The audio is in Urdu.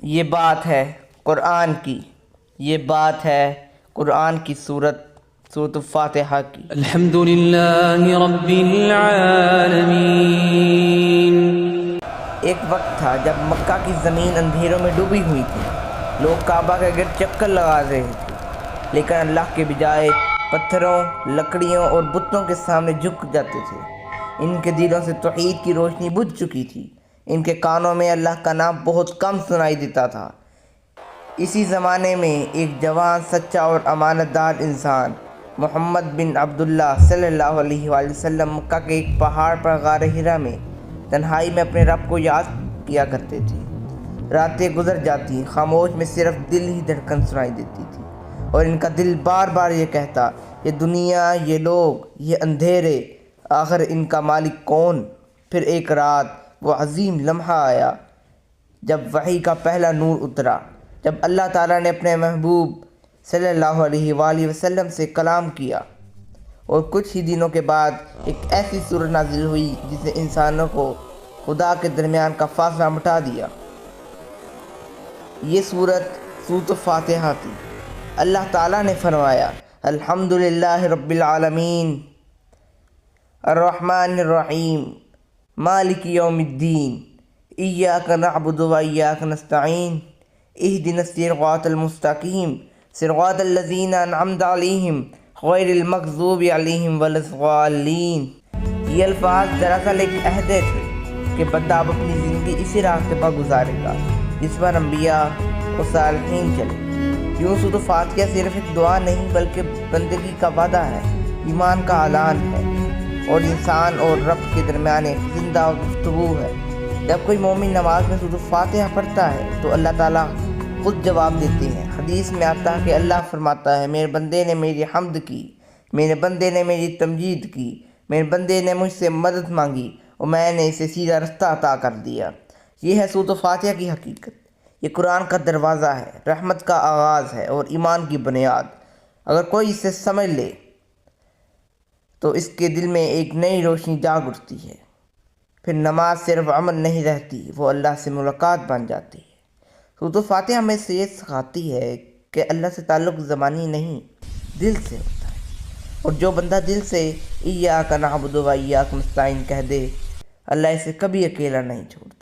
یہ بات ہے قرآن کی، یہ بات ہے قرآن کی سورت الفاتحہ کی۔ الحمد للہ رب العالمین۔ ایک وقت تھا جب مکہ کی زمین اندھیروں میں ڈوبی ہوئی تھی، لوگ کعبہ کے گرد چکر لگا رہے تھے، لیکن اللہ کے بجائے پتھروں، لکڑیوں اور بتوں کے سامنے جھک جاتے تھے۔ ان کے دلوں سے توحید کی روشنی بجھ چکی تھی، ان کے کانوں میں اللہ کا نام بہت کم سنائی دیتا تھا۔ اسی زمانے میں ایک جوان، سچا اور امانت دار انسان، محمد بن عبداللہ صلی اللہ علیہ وآلہ وسلم، مکہ کے ایک پہاڑ پر غار حرا میں تنہائی میں اپنے رب کو یاد کیا کرتے تھے۔ راتیں گزر جاتی، خاموش میں صرف دل ہی دھڑکن سنائی دیتی تھی، اور ان کا دل بار بار یہ کہتا، یہ دنیا، یہ لوگ، یہ اندھیرے، آخر ان کا مالک کون؟ پھر ایک رات وہ عظیم لمحہ آیا جب وحی کا پہلا نور اترا، جب اللہ تعالیٰ نے اپنے محبوب صلی اللہ علیہ وآلہ وسلم سے کلام کیا، اور کچھ ہی دنوں کے بعد ایک ایسی سورت نازل ہوئی جس نے انسانوں کو خدا کے درمیان کا فاصلہ مٹا دیا۔ یہ سورت الفاتحہ تھی۔ اللہ تعالیٰ نے فرمایا، الحمدللہ رب العالمین، الرحمن الرحیم، مالک یوم الدین، ایاک نعبد و ایاک نستعین، اہدنا الصراط المستقیم، صراط الذین انعمت علیہم غیر المغضوب علیہم ولا الضالین۔ یہ الفاظ دراصل ایک عہد تھے کہ بندہ اب اپنی زندگی اسی راستے پر گزارے گا جس پر انبیاء و صالحین چلے۔ یوں سورۃ الفاتحہ صرف ایک دعا نہیں بلکہ بندگی کا وعدہ ہے، ایمان کا اعلان ہے، اور انسان اور رب کے درمیان ایک زندہ گفتگو ہے۔ جب کوئی مومن نماز میں سورۃ الفاتحہ پڑھتا ہے تو اللہ تعالیٰ خود جواب دیتے ہیں۔ حدیث میں آتا ہے کہ اللہ فرماتا ہے، میرے بندے نے میری حمد کی، میرے بندے نے میری تمجید کی، میرے بندے نے مجھ سے مدد مانگی اور میں نے اسے سیدھا رستہ عطا کر دیا۔ یہ ہے سورۃ الفاتحہ کی حقیقت۔ یہ قرآن کا دروازہ ہے، رحمت کا آغاز ہے اور ایمان کی بنیاد۔ اگر کوئی اسے سمجھ لے تو اس کے دل میں ایک نئی روشنی جاگ اٹھتی ہے، پھر نماز صرف عمل نہیں رہتی، وہ اللہ سے ملاقات بن جاتی ہے۔ سورۃ الفاتحہ ہمیں سے یہ سکھاتی ہے کہ اللہ سے تعلق زبانی نہیں، دل سے ہوتا ہے، اور جو بندہ دل سے ایاک نعبد و ایاک نستعین کہہ دے، اللہ اسے کبھی اکیلا نہیں چھوڑتا۔